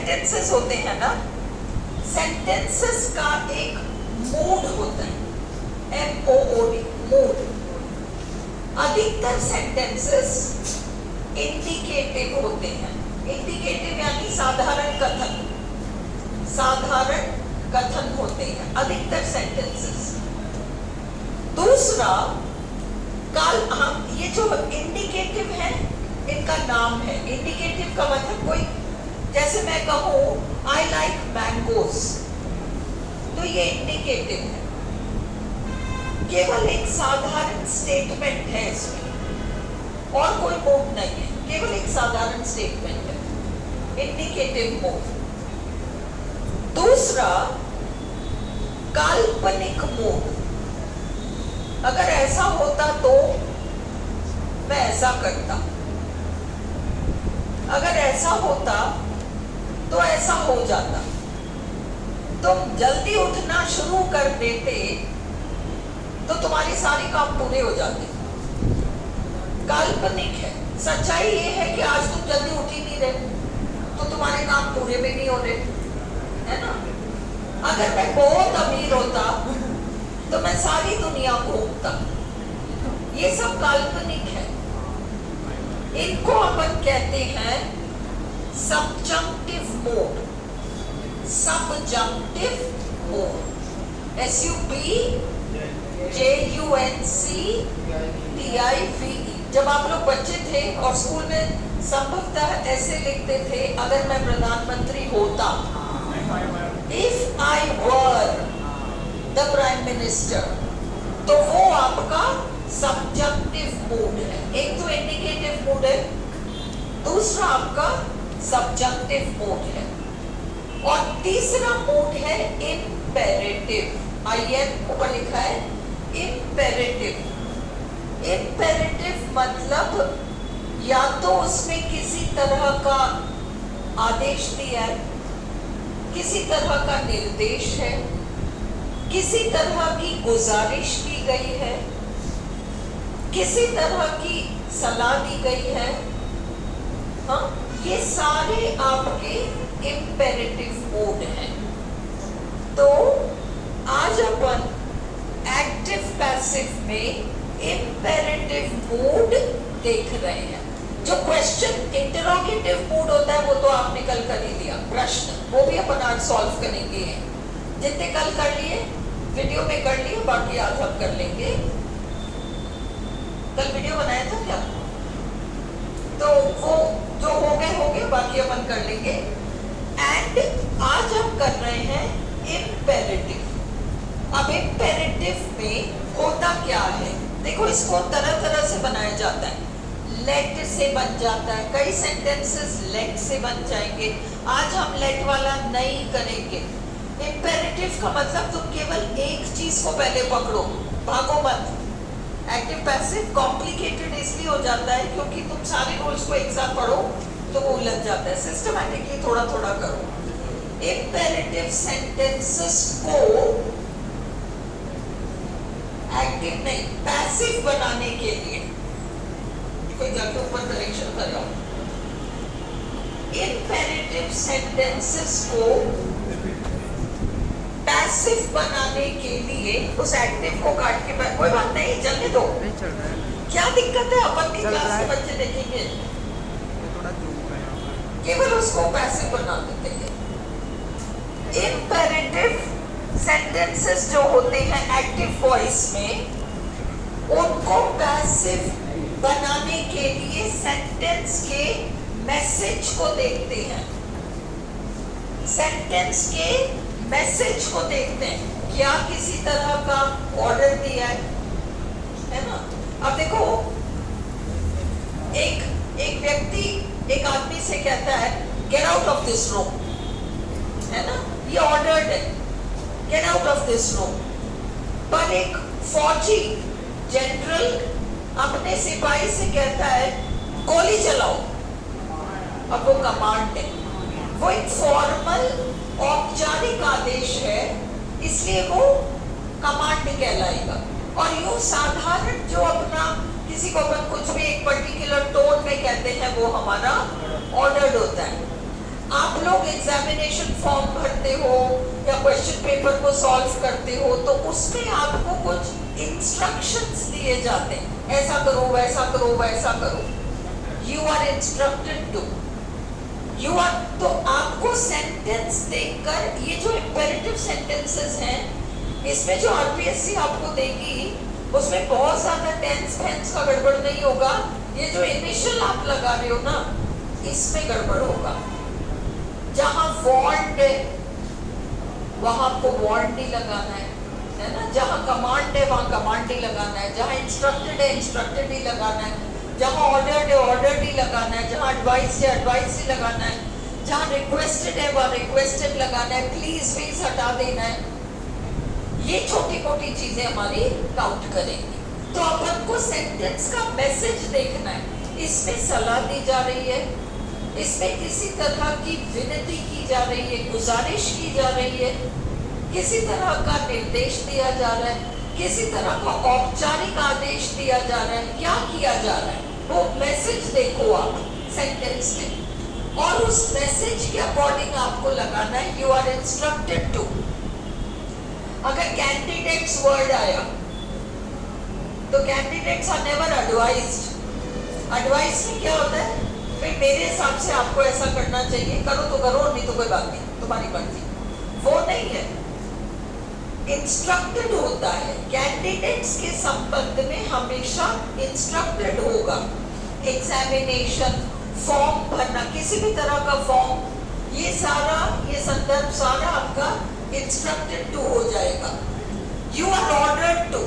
Sentences होते हैं ना, सेंटेंसेस का एक मूड होता है, MOOD, मूड। अधिकतर सेंटेंसेस इंडिकेटिव होते हैं। इंडिकेटिव यानी साधारण कथन, साधारण कथन होते हैं अधिकतर सेंटेंसेस। दूसरा, हम ये जो इंडिकेटिव है इनका नाम है। इंडिकेटिव का मतलब कोई, जैसे मैं कहूँ आई लाइक मैंगोज, तो ये इंडिकेटिव है। केवल एक साधारण स्टेटमेंट है इसमें और कोई मूड नहीं है, केवल एक साधारण स्टेटमेंट है, इंडिकेटिव मूड। दूसरा, काल्पनिक मूड। अगर ऐसा होता तो मैं ऐसा करता, अगर ऐसा होता तो ऐसा हो जाता। तुम जल्दी उठना शुरू कर देते तो तुम्हारी सारी काम पूरे हो जाते। काल्पनिक है। सच्चाई ये है कि आज तुम जल्दी उठ ही नहीं रहे तो तुम्हारे काम पूरे भी नहीं हो रहे, है ना। अगर मैं बहुत अमीर होता तो मैं सारी दुनिया घूमता। ये सब काल्पनिक है। इनको अपन कहते हैं सबजंक्टिव मोड, सबजंक्टिव मोड, SUBJUNCTIVE। जब आप लोग बच्चे थे और स्कूल में संभवतः ऐसे लिखते थे, अगर मैं प्रधानमंत्री होता, if I were the prime minister, तो वो आपका सबजंक्टिव मूड है। एक तो इंडिकेटिव मूड है, दूसरा आपका सबजंक्टिव मूड है, और तीसरा मूड है इम्पेरेटिव। IN ऊपर लिखा है इम्पेरेटिव। इम्पेरेटिव मतलब या तो उसमें किसी तरह का आदेश दिया है, किसी तरह का निर्देश है, किसी तरह की गुजारिश की गई है, किसी तरह की सलाह दी गई है। हाँ, ये सारे आपके इम्पेरेटिव मूड हैं। तो आज अपन एक्टिव पैसिव में इम्पेरेटिव मूड देख रहे हैं। जो क्वेश्चन इंटरोगेटिव मूड होता है वो तो आपने कल कर ही लिया, प्रश्न, वो भी अपन आज सॉल्व करेंगे। जितने कल कर लिए वीडियो में कर लिए, बाकी आज हम कर लेंगे। कल वीडियो बनाया था क्या? तो वो जो हो गए, बाकी अपन कर लेंगे। एंड आज हम कर रहे हैं इम्पेरेटिव। अब इम्पेरेटिव में होता क्या है, देखो इसको तरह तरह से बनाया जाता है। लेट से बन जाता है, कई सेंटेंसेस लेट से बन जाएंगे। आज हम लेट वाला नहीं करेंगे। इम्पेरेटिव का मतलब तुम केवल एक चीज को पहले पकड़ो, भागो मत। एक्टिव पैसिव कॉम्प्लिकेटेड इसलिए हो जाता है क्योंकि तुम सारे रूल्स को एक साथ पढ़ो तो वो उलझ जाता है। सिस्टमैटिकली थोड़ा थोड़ा करो। इम्पेरेटिव सेंटेंसेस को एक्टिव नहीं, पैसिव बनाने के लिए कोई जाके ऊपर करेक्शन कर रहा हूं। इम्पेरेटिव सेंटेंसेस को पैसिव बनाने के लिए उस एक्टिव को काट के, कोई बात नहीं, चलने दो, क्या दिक्कत है, अपन की क्लास के बच्चे देखेंगे, केवल उसको पैसिव बना देते हैं। इम्पेरेटिव सेंटेंसेस जो होते हैं एक्टिव वॉइस में, उनको पैसिव बनाने के लिए सेंटेंस के मैसेज को देखते हैं। सेंटेंस के मैसेज को देखते हैं, क्या किसी तरह का ऑर्डर दिया है ना। अब देखो, एक व्यक्ति एक आदमी से कहता है get out of this room, है ना, ये ऑर्डर्ड है, get out of this room. पर एक फौजी जनरल अपने सिपाही से कहता है गोली चलाओ, अब वो कमांड है, वो एक फॉर्मल औपचारिक आदेश है, इसलिए वो कमांड कहलाएगा। और यूं साधारण जो अपना किसी को अपन कुछ भी एक पर्टिकुलर टोन में कहते हैं वो हमारा ऑर्डर्ड होता है। आप लोग एग्जामिनेशन फॉर्म भरते हो या क्वेश्चन पेपर को सॉल्व करते हो तो उसमें आपको कुछ इंस्ट्रक्शंस दिए जाते हैं, ऐसा करो वैसा करो वैसा करो, you are instructed to, you are, तो आपको सेंटेंस देखकर ये जो इंपेरेटिव सेंटेंसेस हैं इसमें जो आरपीएससी आपको देगी उसमें बहुत ज्यादा टेंस फेंस का गड़बड़ नहीं होगा, ये जो इनिशियल आप लगा रहे हो ना इसमें गड़बड़ होगा। जहां वांट है वहां आपको वांट ही लगाना है ना, जहां कमांड है वहां कमांड ही लगाना है, जहां इंस्ट्रक्टेड है इंस्ट्रक्टेड ही लगाना है, जहां ऑर्डर्ड है ऑर्डर्ड ही लगाना है, जहां एडवाइस है एडवाइस ही लगाना है, जहां रिक्वेस्टेड है वहां रिक्वेस्टेड लगाना है, प्लीज प्लीज हटा देना है। ये छोटी मोटी चीजें हमारी काउंट करेंगी। तो अब हमको सेंटेंस का मैसेज देखना है, इसमें सलाह दी जा रही है, इसमें किसी तरह की विनती की जा रही है, गुजारिश की जा रही है, किसी तरह का निर्देश दिया जा रहा है, किसी तरह का औपचारिक आदेश दिया जा रहा है, क्या किया जा रहा है वो मैसेज देखो आप सेंटेंस में, और उस मैसेज के अकॉर्डिंग आपको लगाना है यू आर इंस्ट्रक्टेड टू। अगर कैंडिडेट्स वर्ड आया तो candidates are never advised. Advice में क्या होता है, फिर मेरे हिसाब से आपको ऐसा करना चाहिए, करो तो करो नहीं तो कोई बात नहीं तुम्हारी मर्जी, वो नहीं है। इंस्ट्रक्टेड होता है, कैंडिडेट्स के संबंध में हमेशा इंस्ट्रक्टेड होगा। एग्जामिनेशन फॉर्म भरना, किसी भी तरह का फॉर्म, ये सारा ये संदर्भ सारा आपका इंस्ट्रक्टेड टू हो जाएगा। You are ordered to,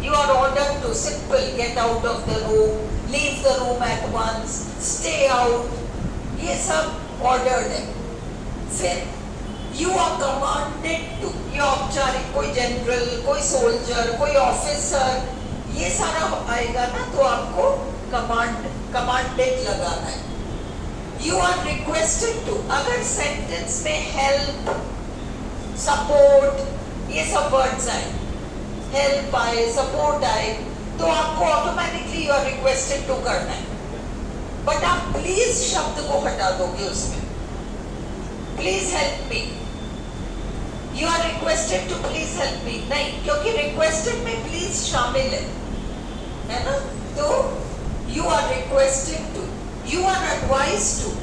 you are ordered to simple get out of the room, leave the room at once, stay out, ये सब ordered है। फिर you are commanded to, ये औपचारिक, कोई जनरल, कोई सोल्जर, कोई ऑफिसर, ये सारा आएगा ना तो आपको कमांडेड लगाना है। You are requested to, अगर सेंटेंस में help, support, ये सब वर्ड्स आए, हेल्प आए सपोर्ट आए तो आपको automatically you are requested to करना है, बट आप प्लीज शब्द को हटा दोगे उसमें, please help me, you are requested to please help me नहीं, क्योंकि रिक्वेस्टेड में प्लीज शामिल है ना, तो you are requested to, you are advised to,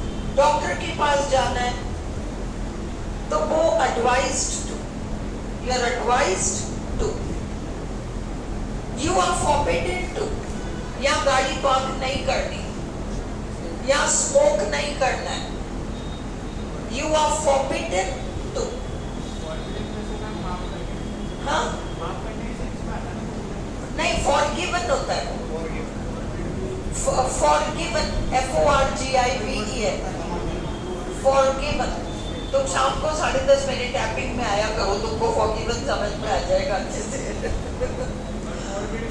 doctor के पास जाना है तो वो advised to, you are advised to. You are forbidden to, या गाड़ी पार्क नहीं करनी, या स्मोक नहीं करना है, you are forbidden to। हाँ नहीं, forgiven होता है, forgiven, FORGIVEN है, forgiven। तुम शाम को 10:30 मेरी टैपिंग में आया करो, तुमको forgiven समझ में आ जाएगा अच्छे से।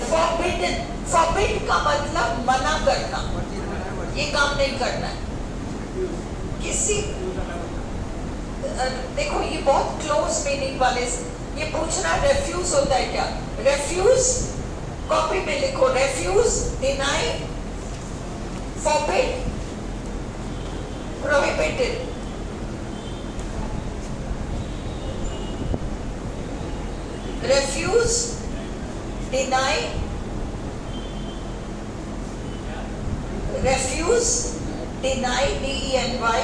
Forbidden, forbid का मतलब मना करना, ये काम नहीं करना है किसी, देखो ये बहुत क्लोज मीनिंग वाले, ये पूछना रेफ्यूज होता है क्या, रेफ्यूज कॉपी में लिखो, refuge, deny, forbid, prohibited, refuse, deny, refuse, deny, DENY,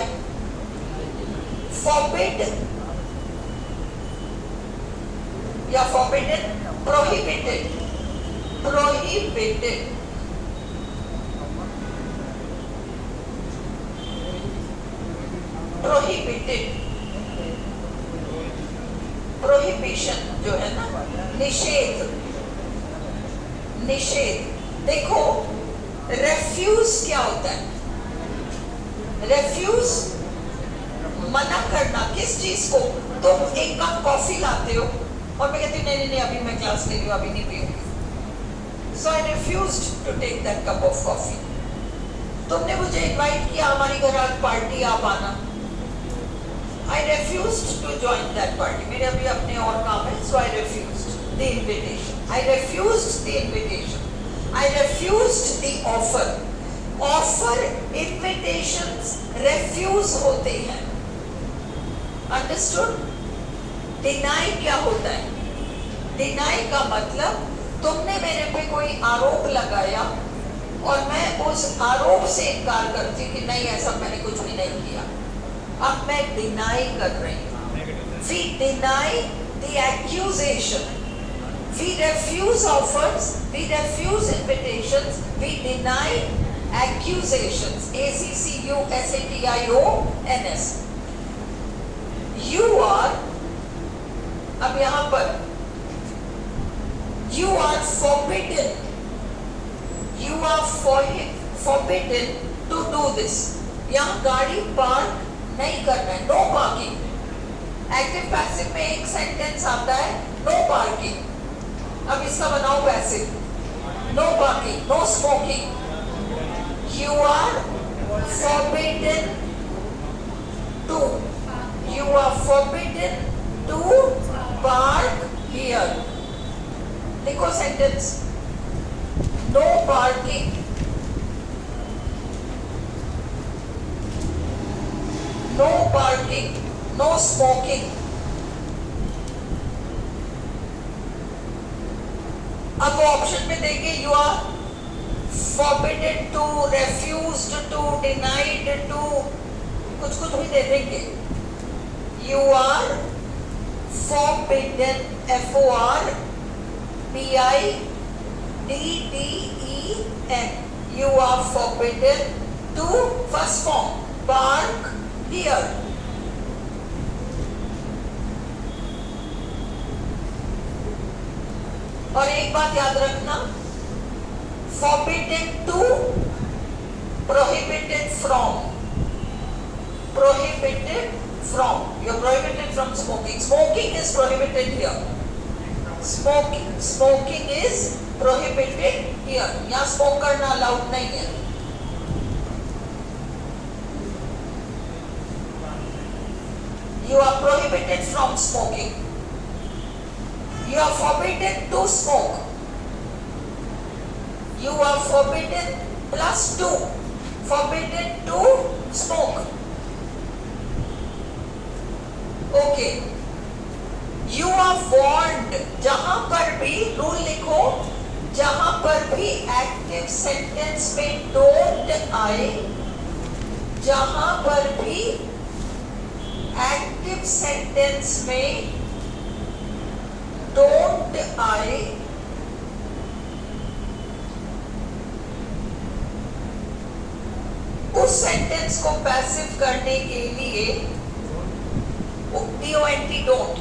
forbid या forbidden, prohibited, prohibited, prohibited, prohibition जो है ना, निषेध, निषेध। देखो रेफ्यूज क्या होता है, रेफ्यूज मना करना, किस चीज को, तुम एक कप कॉफी लाते हो और मैं कहती हूँ नहीं नहीं अभी मैं क्लास ले रही हूँ, अभी नहीं पीऊंगी, so I refused to take that cup of coffee. तुमने मुझे इनवाइट किया हमारी घर आज पार्टी, आप आना, I refused to join that party, मेरे अभी अपने और काम है, so I refused the invitation, I refused the invitation, I refused the offer, offer invitations refuge होते हैं। अंडरस्टूड? डिनाई क्या होता है? डिनाई का मतलब तुमने मेरे पे कोई आरोप लगाया और मैं उस आरोप से इनकार करती कि नहीं ऐसा मैंने कुछ भी नहीं किया। अब मैं डिनाई कर रही हूँ। We deny the accusation. We refuse offers. We refuse invitations. We deny accusations. ACCUSATIONS. You are, अब यहाँ पर you are forbidden. You are forbidden to do this. यहाँ गाड़ी पार्क नहीं करना है, नो पार्किंग। एक्टिव पैसिव में एक सेंटेंस आता है नो पार्किंग। अब इसका बनाओ passive, no parking, no smoking. You are forbidden to. You are forbidden to park here. देखो sentence, no parking, no parking, no smoking. अब वो ऑप्शन में देंगे you are forbidden to, refused to, denied to, कुछ कुछ भी दे देंगे। You are forbidden, FORBIDDEN. You are forbidden to, first form, park here. और एक बात याद रखना, forbidden to, prohibited from. Prohibited from. You're prohibited from smoking. Smoking is prohibited here. Smoking is prohibited here. यहाँ smoke करना allowed नहीं है। You are prohibited from smoking. You are forbidden to smoke. You are forbidden plus to. Forbidden to smoke. Okay. You are warned. जहां पर भी rule लिखो, जहां पर भी एक्टिव सेंटेंस में डोंट आए, जहां पर भी एक्टिव सेंटेंस में डोंट आए, उस सेंटेंस को पैसिव करने के लिए DONT, डोंट,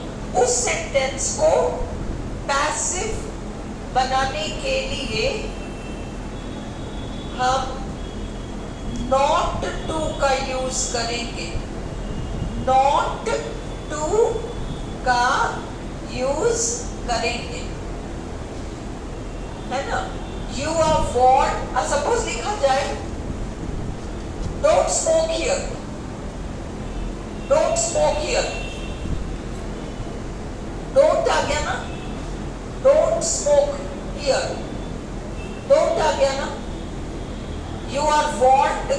उस सेंटेंस को पैसिव बनाने के लिए हम नॉट टू का यूज करेंगे। नॉट टू का यूज करेंगे, है ना? यू आर वॉर्न, सपोज लिखा जाए don't smoke here, don't smoke here, don't आ गया ना, डोंट स्मोक हियर, डोंट आ गया ना। You are warned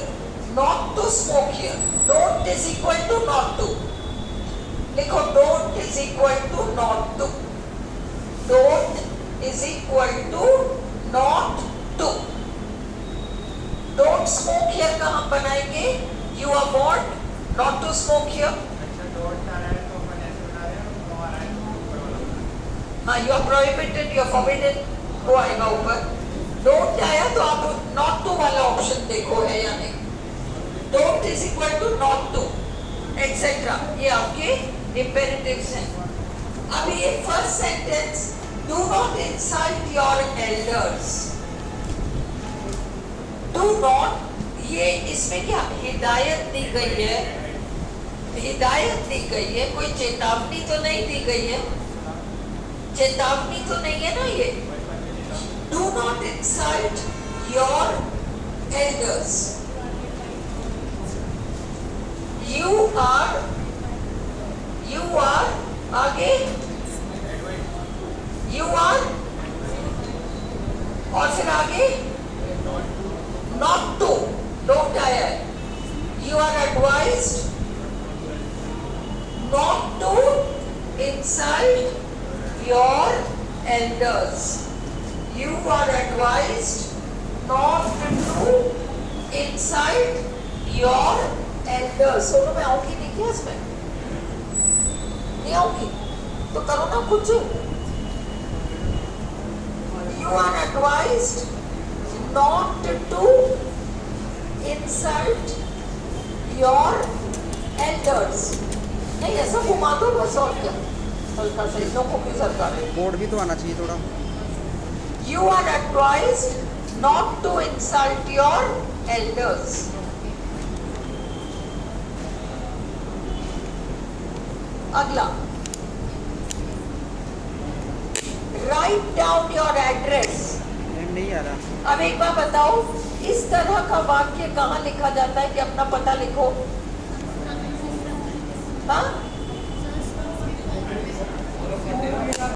not to smoke here, don't is equal to not to. लिखो don't is equal to not to, don't is equal to not to. Don't smoke here का हम बनाएंगे you are warned not to smoke here. हाँ, you are prohibited, you are forbidden, वो आएगा ऊपर। Don't आया तो आप नॉट टू वाला ऑप्शन देखो है या नहीं। Don't is equal to not to etcetera, ये आपके इम्पेरेटिव्स हैं। अब ये first sentence, do not insult your elders. Do not, ये इसमें क्या हिदायत दी गई है? हिदायत दी गई है, कोई चेतावनी तो नहीं दी गई है। चेतावनी तो नहीं है ना ये। Do not insult your elders. You are आगे यू आर और फिर आगे not to. you are advised not to insult your elders. You are advised not to insult your elders. सोनो मैं आऊंगी नहीं क्या इसमें? नहीं आऊंगी तो करो ना कुछ. You are advised not to insult your elders. नहीं ऐसा घुमा दो बस और क्या. हल्का सा इन लोगों को भी सरकार है. बोर्ड भी तो आना चाहिए थोड़ा. You are advised not to insult your elders. अगला, write down your address. नहीं आ रहा. अब एक बार बताओ, इस तरह का वाक्य कहाँ लिखा जाता है कि अपना पता लिखो? हाँ?